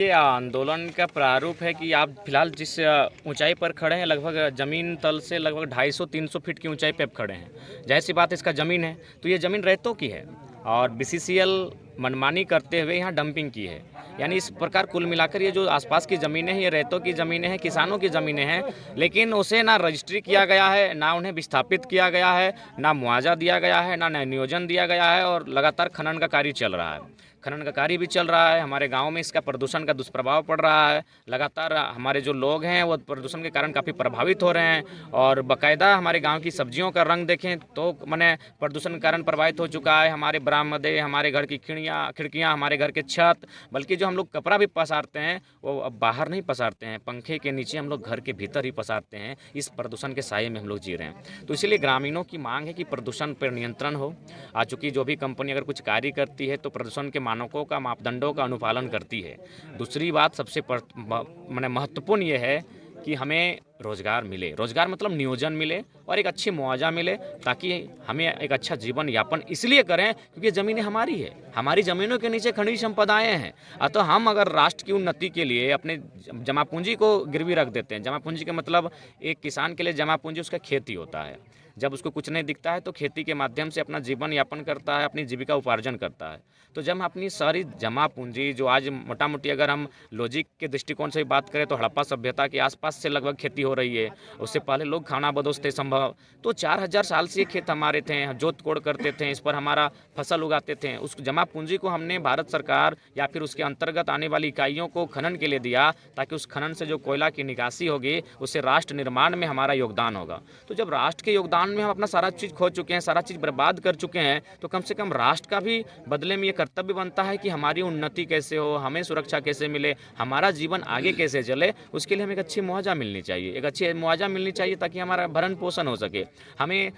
ये आंदोलन का प्रारूप है कि आप फिलहाल जिस ऊंचाई पर खड़े हैं, लगभग ज़मीन तल से लगभग 250-300 फीट की ऊंचाई पे आप खड़े हैं। जाहिर सी बात, इसका ज़मीन है तो ये ज़मीन रैयतों की है और बीसीसीएल मनमानी करते हुए यहाँ डंपिंग की है। यानी इस प्रकार कुल मिलाकर ये जो आसपास की ज़मीनें हैं, ये रैयतों की ज़मीनें हैं, किसानों की ज़मीनें हैं, लेकिन उसे ना रजिस्ट्री किया गया है, ना उन्हें विस्थापित किया गया है, ना मुआवजा दिया गया है, ना नियोजन दिया गया है और लगातार खनन का कार्य चल रहा है। खनन का कार्य भी चल रहा है। हमारे गांव में इसका प्रदूषण का दुष्प्रभाव पड़ रहा है। लगातार हमारे जो लोग हैं वो प्रदूषण के कारण काफ़ी प्रभावित हो रहे हैं और बाकायदा हमारे गांव की सब्जियों का रंग देखें तो माने प्रदूषण के कारण प्रभावित हो चुका है। हमारे बरामदे, हमारे घर की खिड़कियाँ, हमारे घर के छत, बल्कि जो हम लोग कपड़ा भी पसारते हैं वो अब बाहर नहीं पसारते हैं, पंखे के नीचे हम लोग घर के भीतर ही पसारते हैं। इस प्रदूषण के साये में हम लोग जी रहे हैं। तो इसलिए ग्रामीणों की मांग है कि प्रदूषण पर नियंत्रण हो। चूँकि जो भी कंपनी अगर कुछ कार्य करती है तो प्रदूषण के मानकों का, मापदंडों का अनुपालन करती है। दूसरी बात सबसे माने महत्वपूर्ण ये है कि हमें रोज़गार मिले। रोज़गार मतलब नियोजन मिले और एक अच्छी मुआवजा मिले, ताकि हमें एक अच्छा जीवन यापन इसलिए करें क्योंकि ज़मीनें हमारी है। हमारी ज़मीनों के नीचे खनिज संपदाएँ हैं। तो हम अगर राष्ट्र की उन्नति के लिए अपने जमा पूंजी को गिरवी रख देते हैं। जमा पूंजी का मतलब, एक किसान के लिए जमा पूंजी उसका खेती होता है। जब उसको कुछ नहीं दिखता है तो खेती के माध्यम से अपना जीवन यापन करता है, अपनी जीविका उपार्जन करता है। तो जब हम अपनी सारी जमा पूंजी, जो आज मोटा मोटी अगर हम लॉजिक के दृष्टिकोण से बात करें तो हड़प्पा सभ्यता के आसपास से लगभग खेती हो रही है। उससे पहले लोग खाना बदोश थे संभव, तो 4000 साल से ये खेत हमारे थे, जोत कोड़ करते थे, इस पर हमारा फसल उगाते थे। उस जमा पूंजी को हमने भारत सरकार या फिर उसके अंतर्गत आने वाली इकाइयों को खनन के लिए दिया, ताकि उस खनन से जो कोयला की निकासी होगी उससे राष्ट्र निर्माण में हमारा योगदान होगा। तो जब राष्ट्र के योगदान में हम अपना सारा चीज़ खो चुके हैं, सारा चीज़ बर्बाद कर चुके हैं, तो कम से कम राष्ट्र का भी बदले में ये कर्तव्य बनता है कि हमारी उन्नति कैसे हो, हमें सुरक्षा कैसे मिले, हमारा जीवन आगे कैसे चले, उसके लिए हमें एक अच्छी मुआवजा मिलनी चाहिए। एक अच्छी मुआवजा मिलनी चाहिए ताकि हमारा भरण पोषण हो सके। हमें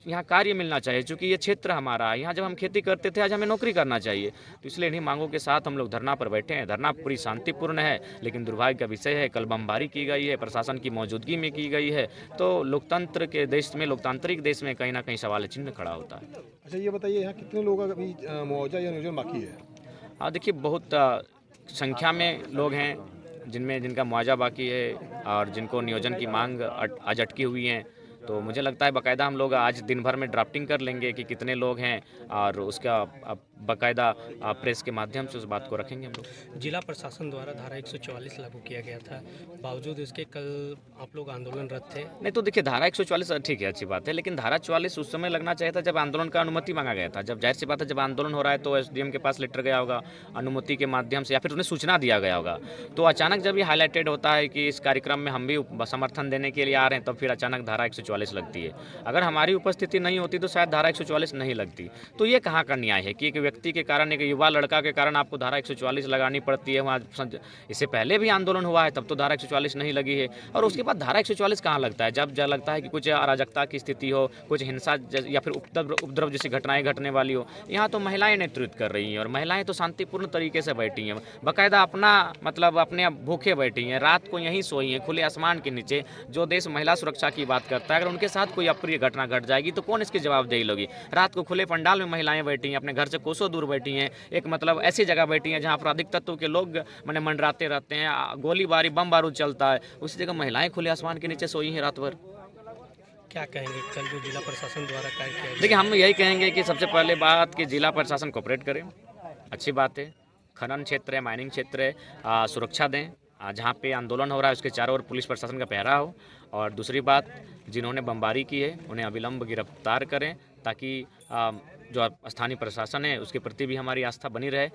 यहाँ कार्य मिलना चाहिए, चूँकि ये क्षेत्र हमारा है। यहाँ जब हम खेती करते थे, आज हमें नौकरी करना चाहिए। तो इसलिए इन्हीं मांगों के साथ हम लोग धरना पर बैठे हैं। धरना पूरी शांतिपूर्ण है, लेकिन दुर्भाग्य का विषय है कल बमबारी की गई है, प्रशासन की मौजूदगी में की गई है। तो लोकतंत्र के देश में, लोकतांत्रिक देश में कहीं ना कहीं सवाल चिन्ह खड़ा होता है। अच्छा, ये बताइए यहाँ कितने लोगों का अभी मुआवजा या नियोजन बाकी है? हाँ, देखिए बहुत संख्या में लोग हैं जिनका मुआवजा बाकी है और जिनको नियोजन की मांग आज अटकी हुई हैं। तो मुझे लगता है बाकायदा हम लोग आज दिन भर में ड्राफ्टिंग कर लेंगे कि कितने लोग हैं और उसका बाकायदा प्रेस के माध्यम से उस बात को रखेंगे हम लोग। जिला प्रशासन द्वारा धारा 144 लागू किया गया था, बावजूद इसके कल आप लोग आंदोलनरत थे। नहीं, तो देखिए धारा 144 ठीक है, अच्छी बात है, लेकिन धारा 44 उस समय लगना चाहिए था जब आंदोलन का अनुमति मांगा गया था। जब जाहिर सी बात है, जब आंदोलन हो रहा है तो एसडीएम के पास लेटर गया होगा अनुमति के माध्यम से, या फिर उन्हें सूचना दिया गया होगा। तो अचानक जब ये हाईलाइटेड होता है कि इस कार्यक्रम में हम भी समर्थन देने के लिए आ रहे हैं, तब फिर अचानक धारा 144 लगती है। अगर हमारी उपस्थिति नहीं होती तो शायद धारा 144 नहीं लगती। तो ये कहाँ का न्याय है कि एक व्यक्ति के कारण, एक युवा लड़का के कारण आपको धारा 144 लगानी पड़ती है। वहाँ इससे पहले भी आंदोलन हुआ है, तब तो धारा 144 नहीं लगी है। और उसके बाद धारा 144 कहाँ लगता है? जब लगता है कि कुछ अराजकता की स्थिति हो, कुछ हिंसा या फिर उपद्रव जैसी घटनाएं घटने वाली हो। यहाँ तो महिलाएं नेतृत्व कर रही हैं और महिलाएं तो शांतिपूर्ण तरीके से बैठी हैं, बाकायदा अपना मतलब अपने भूखे बैठी हैं, रात को यहीं सोई हैं खुले आसमान के नीचे। जो देश महिला सुरक्षा की बात करता है, अगर उनके साथ कोई अप्रिय घटना घट जाएगी तो कौन इसकी जवाबदेही लोगी? रात को खुले पंडाल में महिलाएं बैठी हैं, अपने घर से कोसों दूर बैठी हैं, एक मतलब ऐसी जगह बैठी हैं जहाँ आपराधिक तत्व के लोग मैंने मंडराते रहते हैं, गोलीबारी बम बारूद चलता है, उसी जगह महिलाएं खुले आसमान के नीचे सोई हैं रात भर। क्या कहेंगे कल जो जिला प्रशासन द्वारा कार्य किया गया? देखिए, हम यही कहेंगे कि सबसे पहले बात कि जिला प्रशासन कोऑपरेट करे, अच्छी बात है। खनन क्षेत्र है, माइनिंग क्षेत्र है, सुरक्षा दें। जहाँ पे आंदोलन हो रहा है उसके चारों ओर पुलिस प्रशासन का पहरा हो। और दूसरी बात, जिन्होंने बमबारी की है उन्हें अविलंब गिरफ्तार करें, ताकि जो स्थानीय प्रशासन है उसके प्रति भी हमारी आस्था बनी रहे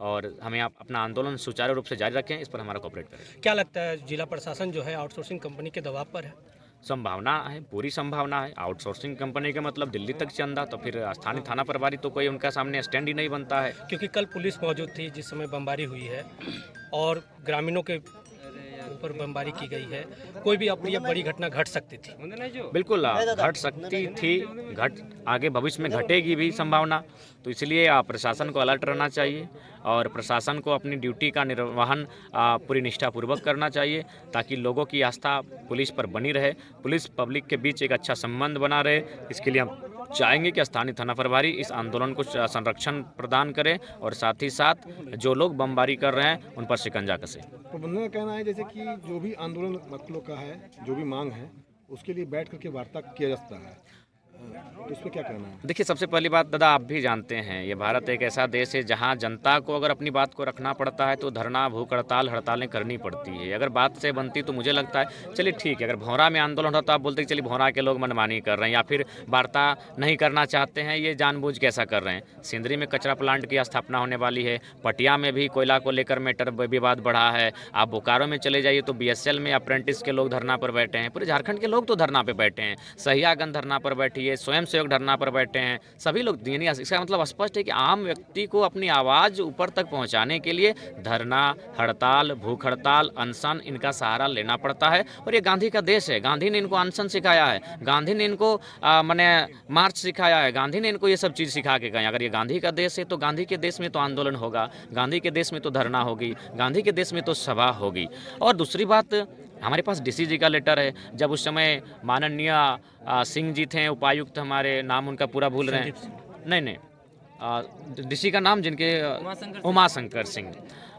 और हमें अपना आंदोलन सुचारू रूप से जारी रखें। इस पर हमारा कोऑपरेट करें। क्या लगता है जिला प्रशासन जो है आउटसोर्सिंग कंपनी के दबाव पर है? संभावना है, पूरी संभावना है। आउटसोर्सिंग कंपनी का मतलब दिल्ली तक चंदा, तो फिर स्थानीय थाना प्रभारी तो कोई उनका सामने स्टैंड ही नहीं बनता है। क्योंकि कल पुलिस मौजूद थी जिस समय बमबारी हुई है और ग्रामीणों के ऊपर बमबारी की गई है, कोई भी अप्रिय बड़ी घटना घट सकती थी। बिल्कुल घट सकती थी, आगे भविष्य में घटेगी भी संभावना। तो इसलिए प्रशासन को अलर्ट रहना चाहिए और प्रशासन को अपनी ड्यूटी का निर्वहन पूरी निष्ठापूर्वक करना चाहिए, ताकि लोगों की आस्था पुलिस पर बनी रहे, पुलिस पब्लिक के बीच एक अच्छा संबंध बना रहे। इसके लिए हम चाहेंगे कि स्थानीय थाना प्रभारी इस आंदोलन को संरक्षण प्रदान करें और साथ ही साथ जो लोग बमबारी कर रहे हैं उन पर शिकंजा कसें। प्रबंधन का कहना है जैसे कि जो भी आंदोलन मतलब का है, जो भी मांग है, उसके लिए बैठ करके वार्ता किया जा सकता है, तो इस पर क्या कहना है? देखिए, सबसे पहली बात दादा, आप भी जानते हैं ये भारत एक ऐसा देश है जहां जनता को अगर अपनी बात को रखना पड़ता है तो धरना, भूख हड़ताल, हड़तालें करनी पड़ती है। अगर बात से बनती तो मुझे लगता है चलिए ठीक है, अगर भौरा में आंदोलन होता तो आप बोलते कि चलिए भौरा के लोग मनमानी कर रहे हैं या फिर वार्ता नहीं करना चाहते हैं, ये जानबूझ के ऐसा कर रहे हैं। सिंदरी में कचरा प्लांट की स्थापना होने वाली है, पटिया में भी कोयला को लेकर मैटर विवाद बढ़ा है, आप बोकारो में चले जाइए तो BSL में अप्रेंटिस के लोग धरना पर बैठे हैं, पूरे झारखंड के लोग तो धरना पर बैठे हैं, सहियागंज धरना पर बैठी है, स्वयं सेवक धरना पर बैठे हैं, सभी लोग। इसका मतलब स्पष्ट है कि आम व्यक्ति को अपनी आवाज़ ऊपर तक पहुंचाने के लिए धरना, हड़ताल, भूख हड़ताल, अनशन, इनका सहारा लेना पड़ता है। और ये गांधी का देश है, गांधी ने इनको अनशन सिखाया है, गांधी ने इनको मैंने मार्च सिखाया है, गांधी ने इनको ये सब चीज़ सिखा के गए। अगर ये गांधी का देश है तो गांधी के देश में तो आंदोलन होगा, गांधी के देश में तो धरना होगी, गांधी के देश में तो सभा होगी। और दूसरी बात, हमारे पास DC जी का लेटर है, जब उस समय माननीय सिंह जी थे उपायुक्त, हमारे नाम उनका पूरा भूल रहे हैं, नहीं DC का नाम जिनके उमाशंकर सिंह,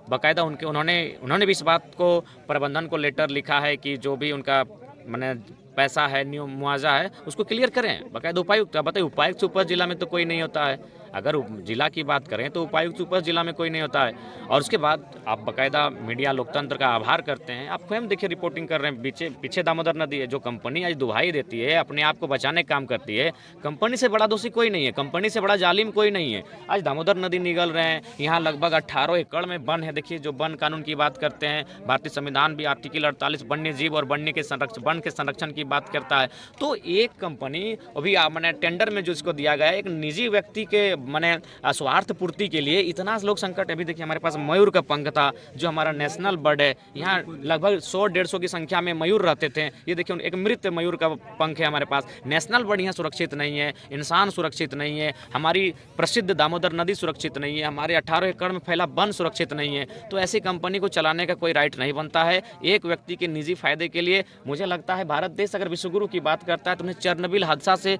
बाकायदा उन्होंने भी इस बात को प्रबंधन को लेटर लिखा है कि जो भी उनका मैंने पैसा है, मुआवजा है, उसको क्लियर करें। बाकायदा उपायुक्त, अब बताइए उपायुक्त से ऊपर जिला में तो कोई नहीं होता है, अगर जिला की बात करें तो उपायुक्त ऊपर जिला में कोई नहीं होता है। और उसके बाद आप बाकायदा मीडिया लोकतंत्र का आभार करते हैं, आप स्वयं देखिए रिपोर्टिंग कर रहे हैं, पीछे दामोदर नदी है, जो कंपनी आज दुहाई देती है, अपने आप को बचाने का काम करती है, कंपनी से बड़ा दोषी कोई नहीं है, कंपनी से बड़ा जालिम कोई नहीं है। आज दामोदर नदी निगल रहे हैं, यहाँ लगभग 18 एकड़ में वन है। देखिए, जो वन कानून की बात करते हैं, भारतीय संविधान भी आर्टिकल 48 वन्य जीव और वन के संरक्षण की बात करता है। तो एक कंपनी अभी मैंने टेंडर में जो इसको दिया गया है, एक निजी व्यक्ति के मैंने स्वार्थ पूर्ति के लिए इतना लोग संकट। अभी देखिए, हमारे पास मयूर का पंख था, जो हमारा नेशनल बर्ड है, यहाँ लगभग 100-150 की संख्या में मयूर रहते थे। ये देखिए, एक मृत मयूर का पंख है हमारे पास। नेशनल बर्ड यहाँ सुरक्षित नहीं है, इंसान सुरक्षित नहीं है, हमारी प्रसिद्ध दामोदर नदी सुरक्षित नहीं है, हमारे 18 एकड़ में फैला वन सुरक्षित नहीं है। तो ऐसी कंपनी को चलाने का कोई राइट नहीं बनता है एक व्यक्ति के निजी फायदे के लिए। मुझे लगता है भारत देश अगर विश्वगुरु की बात करता है तो उन्हें चेरनोबिल हादसा से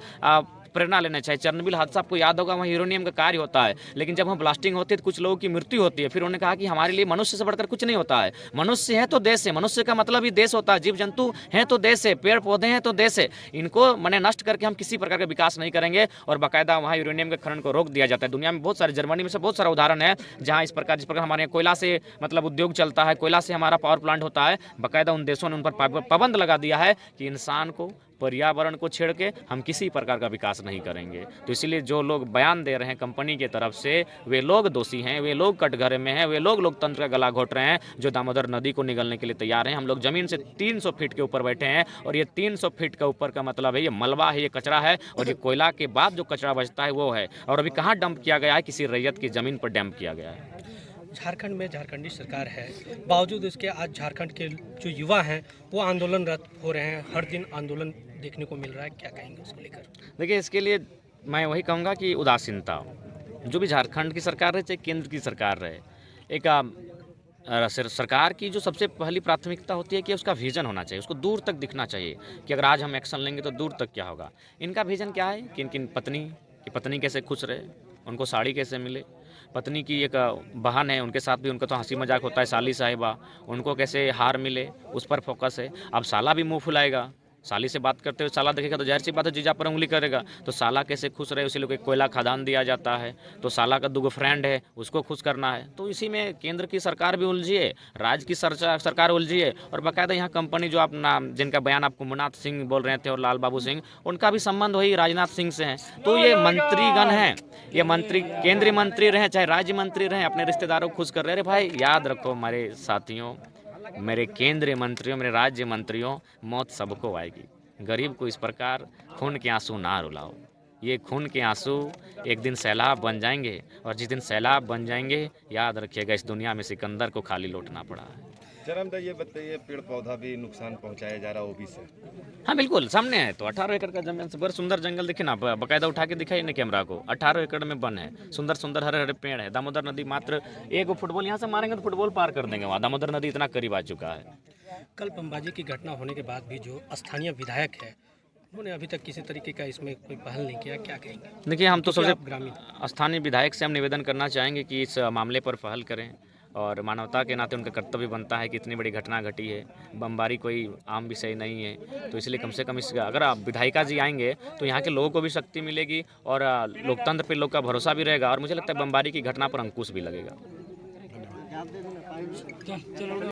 प्रेरणा लेना चाहिए। चेरनोबिल हादसा आपको याद होगा, वहाँ यूरेनियम का कार्य होता है, लेकिन जब हम ब्लास्टिंग होती है तो कुछ लोगों की मृत्यु होती है। फिर उन्होंने कहा कि हमारे लिए मनुष्य से बढ़कर कुछ नहीं होता है, मनुष्य है तो देश है, मनुष्य का मतलब ही देश होता है, जीव जंतु हैं तो देश है, पेड़ पौधे हैं तो देश है, इनको मैंने नष्ट करके हम किसी प्रकार का विकास नहीं करेंगे। और बाकायदा वहाँ यूरेनियम के खनन को रोक दिया जाता है। दुनिया में बहुत सारे, जर्मनी में से बहुत सारा उदाहरण है जहाँ जिस प्रकार हमारे यहाँ कोयला से मतलब उद्योग चलता है, कोयला से हमारा पावर प्लांट होता है, बाकायदा उन देशों ने उन पर पाबंद लगा दिया है कि इंसान को, पर्यावरण को छेड़ के हम किसी प्रकार का विकास नहीं करेंगे। तो इसलिए जो लोग बयान दे रहे हैं कंपनी की तरफ से, वे लोग दोषी हैं, वे लोग कटघरे में हैं, वे लोग लोकतंत्र का गला घोट रहे हैं, जो दामोदर नदी को निगलने के लिए तैयार हैं। हम लोग जमीन से 300 फीट के ऊपर बैठे हैं और ये 300 फीट के ऊपर का मतलब है ये मलबा है, ये कचरा है, और ये कोयला के बाद जो कचरा बचता है वो है। और अभी कहाँ डंप किया गया है? किसी रैयत की ज़मीन पर डंप किया गया है। झारखंड में झारखंडी सरकार है, बावजूद इसके आज झारखंड के जो युवा हैं वो आंदोलनरत हो रहे हैं, हर दिन आंदोलन देखने को मिल रहा है, क्या कहेंगे उसको लेकर? देखिए, इसके लिए मैं वही कहूँगा कि उदासीनता, जो भी झारखंड की सरकार रहे चाहे केंद्र की सरकार रहे, एक सरकार की जो सबसे पहली प्राथमिकता होती है कि उसका विजन होना चाहिए, उसको दूर तक दिखना चाहिए कि अगर आज हम एक्शन लेंगे तो दूर तक क्या होगा। इनका विजन क्या है कि इनकी पत्नी कैसे खुश रहे, उनको साड़ी कैसे मिले, पत्नी की एक बहन है उनके साथ भी उनका तो हंसी मजाक होता है, साली साहिबा, उनको कैसे हार मिले, उस पर फोकस है। अब साला भी मुंह फुलाएगा, साली से बात करते हुए साला देखेगा तो जाहिर सी बात है जीजा पर उंगली करेगा। तो साला कैसे खुश रहे, उसी लोग एक कोयला खदान दिया जाता है, तो साला का 2 फ्रेंड है, उसको खुश करना है। तो इसी में केंद्र की सरकार भी उलझी है, राज्य की सरकार उलझी है, और बाकायदा यहाँ कंपनी जो आप नाम जिनका बयान आप कुंभनाथ सिंह बोल रहे थे और लाल बाबू सिंह, उनका भी संबंध वही राजनाथ सिंह से है। तो ये मंत्रीगण हैं, ये मंत्री, केंद्रीय मंत्री रहे चाहे राज्य मंत्री रहे, अपने रिश्तेदारों को खुश कर रहे हैं। भाई याद रखो हमारे साथियों, मेरे केंद्रीय मंत्रियों, मेरे राज्य मंत्रियों, मौत सबको आएगी। गरीब को इस प्रकार खून के आंसू ना रुलाओ। ये खून के आंसू एक दिन सैलाब बन जाएंगे, और जिस दिन सैलाब बन जाएंगे याद रखिएगा इस दुनिया में सिकंदर को खाली लौटना पड़ा है। जनाब ये बताइए, पेड़ पौधा भी नुकसान पहुंचाया जा रहा है ओबी से? हाँ बिल्कुल, सामने है तो 18 एकड़ का जमीन से बड़ा सुंदर जंगल दिखे ना, बाकायदा उठा के दिखाई ना कैमरा को, 18 एकड़ में वन है, सुंदर सुंदर हरे हरे पेड़ है। दामोदर नदी मात्र एक फुटबॉल यहाँ से मारेंगे तो फुटबॉल पार कर देंगे, वहाँ दामोदर नदी इतना करीब आ चुका है। कल बमबाजी की घटना होने के बाद भी जो स्थानीय विधायक है उन्होंने अभी तक किसी तरीके का इसमें कोई पहल नहीं किया, क्या कहेंगे? देखिए, हम तो क्योंकि सबसे आप ग्रामीण स्थानीय विधायक से हम निवेदन करना चाहेंगे कि इस मामले पर पहल करें और मानवता के नाते उनका कर्तव्य बनता है कि इतनी बड़ी घटना घटी है। बमबारी कोई आम विषय नहीं है, तो इसलिए कम से कम इस अगर आप विधायिका जी आएंगे तो यहाँ के लोगों को भी शक्ति मिलेगी और लोकतंत्र पे लोग का भरोसा भी रहेगा और मुझे लगता है बमबारी की घटना पर अंकुश भी लगेगा।